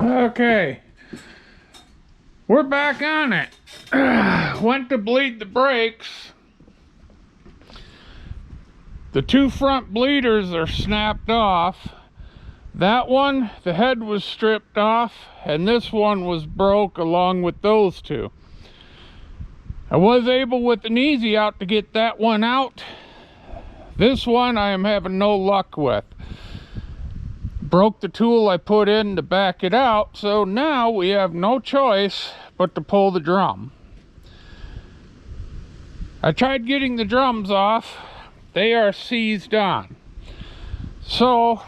Okay, we're back on it. Went to bleed the brakes. The two front bleeders are snapped off. That one, the head was stripped off, and this one was broke along with those two. I was able with an easy out to get that one out. This one I am having no luck with. Broke the tool I put in to back it out, so now we have no choice but to pull the drum. I tried getting the drums off. They are seized on. So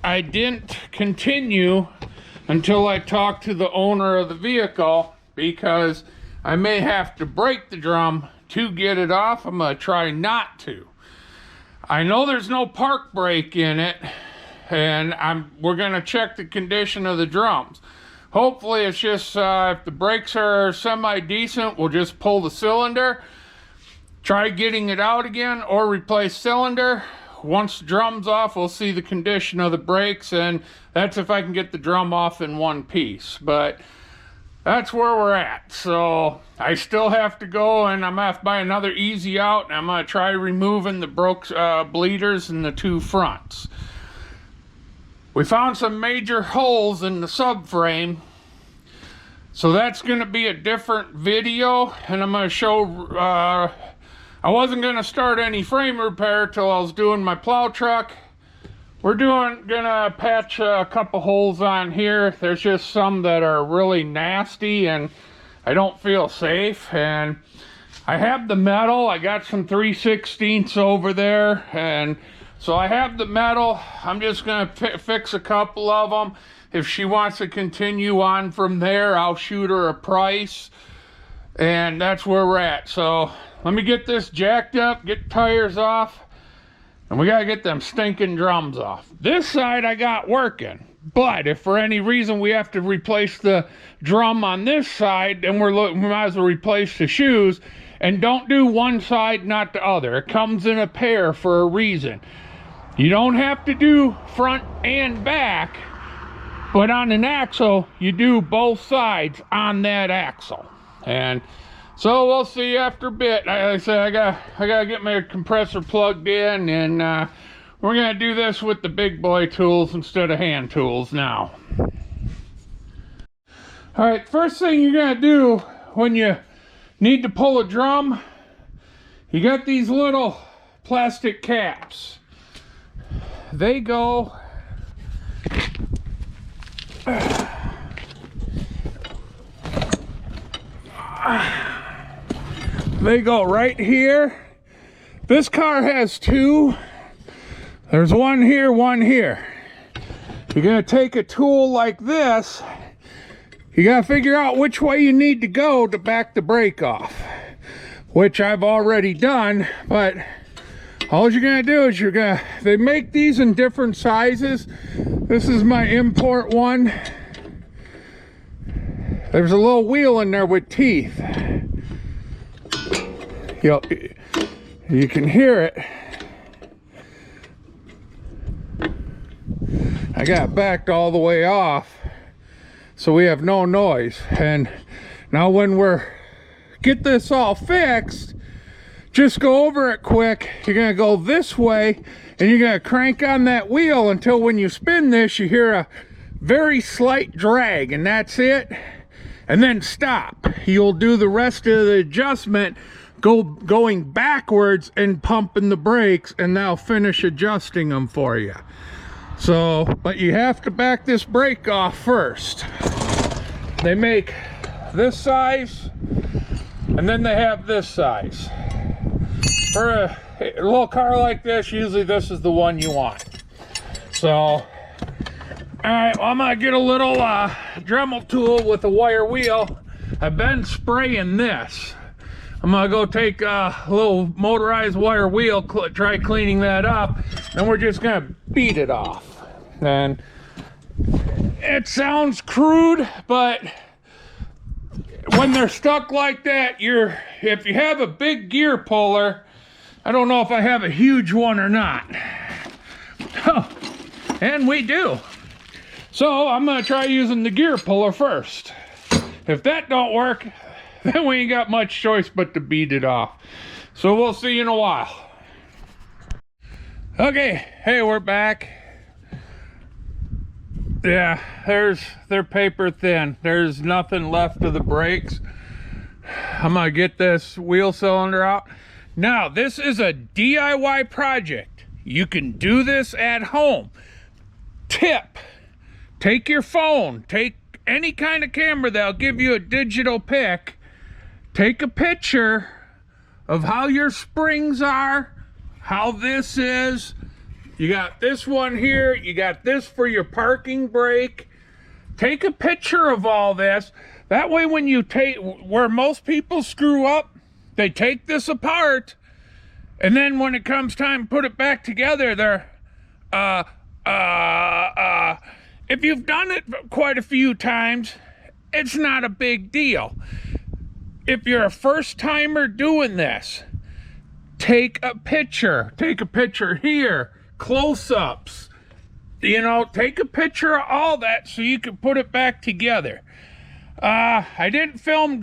I didn't continue until I talked to the owner of the vehicle, because I may have to break the drum to get it off. I'm going to try not to. I know there's no park brake in it, and we're going to check the condition of the drums. Hopefully it's just if the brakes are semi-decent, we'll just pull the cylinder, try getting it out again, or replace cylinder. Once the drum's off, we'll see the condition of the brakes, and that's if I can get the drum off in one piece. But that's where we're at. So I still have to go, and I'm gonna have to buy another easy out, and I'm gonna try removing the broke bleeders in the two fronts. We found some major holes in the subframe, so that's going to be a different video, and I'm going to show, I wasn't going to start any frame repair till I was doing my plow truck. We're gonna patch a couple holes on here. There's just some that are really nasty and I don't feel safe, and I have the metal. I got some 3/16 over there, and so I have the metal. I'm just gonna fix a couple of them. If she wants to continue on from there, I'll shoot her a price, and that's where we're at. So let me get this jacked up, get tires off, and we gotta get them stinking drums off. This side I got working, but if for any reason we have to replace the drum on this side, then we might as well replace the shoes, and don't do one side, not the other. It comes in a pair for a reason. You don't have to do front and back, but on an axle, you do both sides on that axle. And so we'll see after a bit. Like I said, I gotta get my compressor plugged in, and we're gonna do this with the big boy tools instead of hand tools now. All right, first thing you're gonna do when you need to pull a drum, you got these little plastic caps. They go right here. This car has two. There's one here, one here. You're gonna take a tool like this. You gotta figure out which way you need to go to back the brake off, which I've already done, but all you're gonna do is they make these in different sizes. This is my import one. There's a little wheel in there with teeth. You can hear it. I got backed all the way off, so we have no noise. And now when get this all fixed, just go over it quick. You're gonna go this way, and you're gonna crank on that wheel until when you spin this, you hear a very slight drag, and that's it. And then stop. You'll do the rest of the adjustment going backwards and pumping the brakes, and that'll finish adjusting them for you. So, but you have to back this brake off first. They make this size, and then they have this size. For a little car like this, usually this is the one you want. So, all right, well, I'm gonna get a little Dremel tool with a wire wheel. I've been spraying this. I'm gonna go take a little motorized wire wheel, try cleaning that up, and we're just gonna beat it off. And it sounds crude, but when they're stuck like that, if you have a big gear puller, I don't know if I have a huge one or not. Oh, and we do. So I'm gonna try using the gear puller first. If that don't work, then we ain't got much choice but to beat it off. So we'll see you in a while. Okay, hey, we're back. Yeah, they're paper thin. There's nothing left of the brakes. I'm gonna get this wheel cylinder out. Now, this is a DIY project. You can do this at home. Tip, take your phone, take any kind of camera that'll give you a digital pic. Take a picture of how your springs are, how this is. You got this one here, you got this for your parking brake. Take a picture of all this. That way when you take, where most people screw up, they take this apart, and then when it comes time to put it back together, they're, if you've done it quite a few times, it's not a big deal. If you're a first timer doing this, take a picture. Take a picture here, close-ups. You know, take a picture of all that so you can put it back together. I didn't film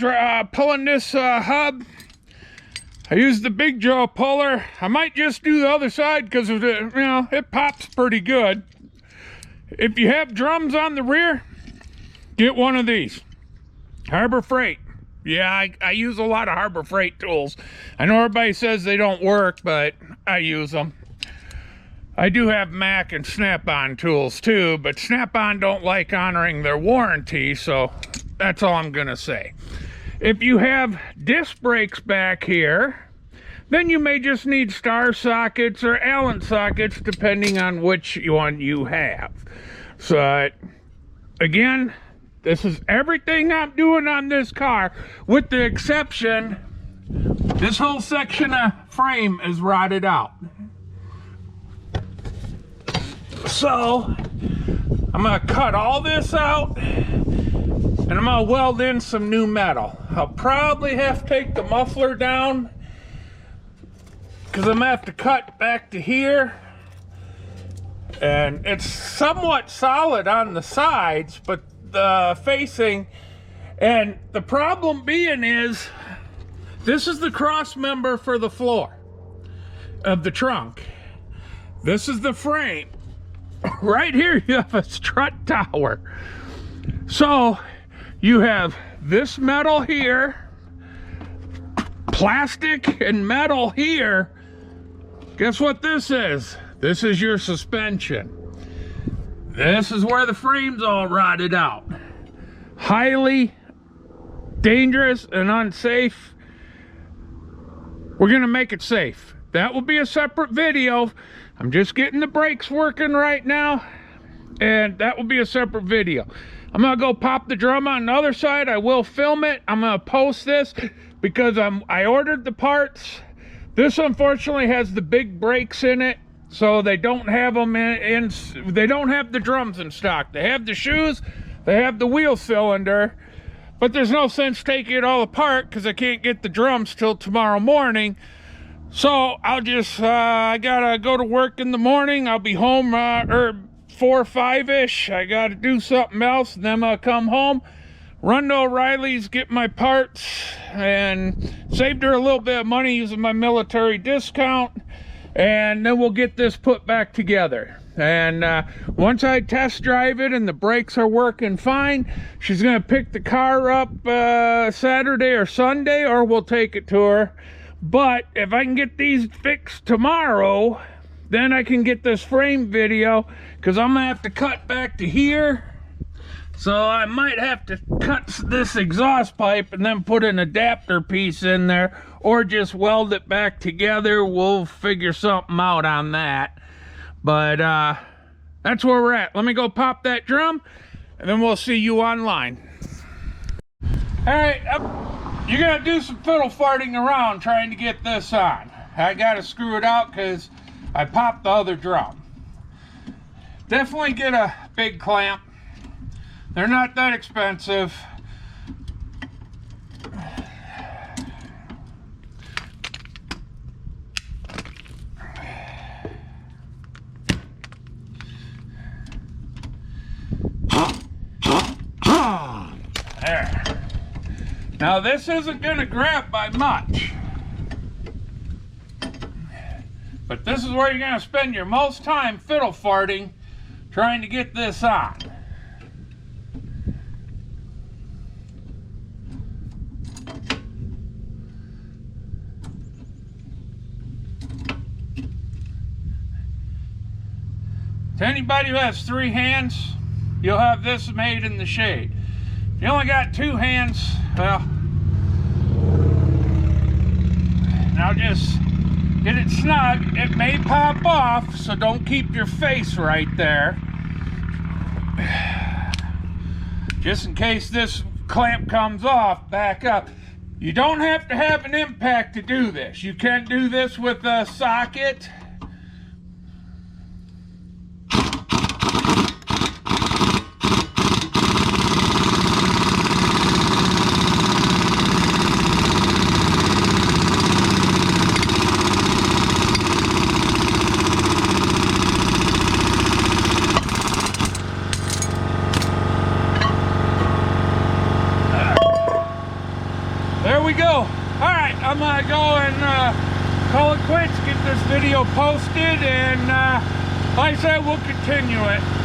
pulling this hub. I used the big jaw puller. I might just do the other side because of the, you know, it pops pretty good. If you have drums on the rear, get one of these. Harbor Freight. Yeah, I use a lot of Harbor Freight tools. I know everybody says they don't work, but I use them. I do have Mac and Snap-on tools too, but Snap-on don't like honoring their warranty, so that's all I'm gonna say. If you have disc brakes back here, then you may just need star sockets or Allen sockets, depending on which one you have. So, again, this is everything I'm doing on this car, with the exception, this whole section of frame is rotted out. So, I'm gonna cut all this out, and I'm gonna weld in some new metal. I'll probably have to take the muffler down, because I'm gonna have to cut back to here. And it's somewhat solid on the sides, but the facing, and the problem being is, this is the cross member for the floor of the trunk. This is the frame. Right here you have a strut tower. So you have this metal here, plastic and metal here. Guess what this is? This is your suspension. This is where the frame's all rotted out. Highly dangerous and unsafe. We're gonna make it safe. That will be a separate video. I'm just getting the brakes working right now, and that will be a separate video. I'm gonna go pop the drum on the other side. I will film it. I'm gonna post this because I ordered the parts. This unfortunately has the big brakes in it, so they don't have them they don't have the drums in stock. They have the shoes, they have the wheel cylinder, but there's no sense taking it all apart because I can't get the drums till tomorrow morning. So I'll just, I gotta go to work in the morning. I'll be home 4 or 5-ish. I gotta do something else, and then I'll come home, run to O'Reilly's, get my parts, and saved her a little bit of money using my military discount, and then we'll get this put back together. And once I test drive it and the brakes are working fine, she's gonna pick the car up Saturday or Sunday, or we'll take it to her. But if I can get these fixed tomorrow, then I can get this frame video, because I'm gonna have to cut back to here. So I might have to cut this exhaust pipe and then put an adapter piece in there, or just weld it back together. We'll figure something out on that. But that's where we're at. Let me go pop that drum, and then we'll see you online. All right, you're gonna do some fiddle farting around trying to get this on. I gotta screw it out because I popped the other drum. Definitely get a big clamp. They're not that expensive. There. Now this isn't going to grab by much, but this is where you're going to spend your most time fiddle farting trying to get this on. To anybody who has 3 hands, you'll have this made in the shade. If you only got 2 hands, well, now just get it snug. It may pop off, so don't keep your face right there. Just in case this clamp comes off, back up. You don't have to have an impact to do this. You can do this with a socket. There we go. Alright, I'm going to go and call it quits, get this video posted, and like I said, we'll continue it.